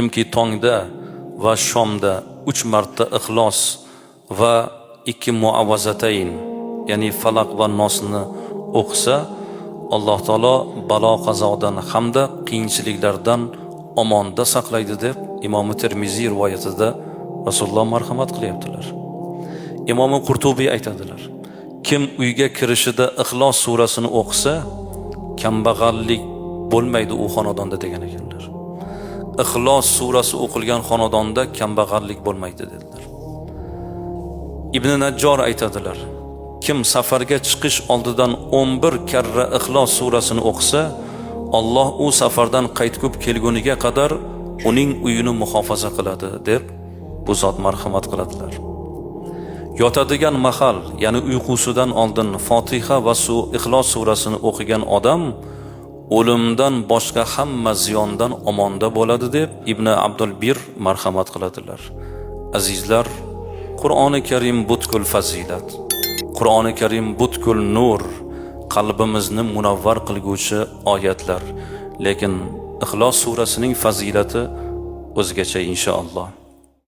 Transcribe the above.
kimki tongda va shomda 3 marta ixlos va 2 muavvazatayn, ya'ni falaq va nosni o'qisa, Alloh taolo balo qazodan hamda qiyinchiliklardan omonda saqlaydi deb Imom Termiziy rivoyatida Rasululloh marhamat qilyaptilar. Imom Qurtubiy aytadilar: kim uyga kirishida Ixlos surasini o'qisa, kambag'allik bo'lmaydi u xonadonda degan ekanlar. Ixlos surasi o'qilgan xonadonda kambag'allik bo'lmaydi dedilar. Ibn Najjor aytadilar: kim safarga chiqish oldidan 11 karra Ixlos surasini o'qisa, Alloh u safardan qaytib kelguniga qadar uning uyini muhofaza qiladi deb bu zot marhamat qiladilar. Yotadigan mahal, ya'ni uyqusidan oldin Fotiha va Ixlos surasini o'qigan odam o'limdan boshqa hamma ziyondan omonda bo'ladi deb Ibn Abdul Bir marhamat qiladilar. Azizlar, Qur'oni Karim butkul fazilat. Qur'oni Karim butkul nur, qalbimizni munavvar qilguvchi oyatlar. Lekin Ixlos surasining fazilati o'zgacha inshaalloh.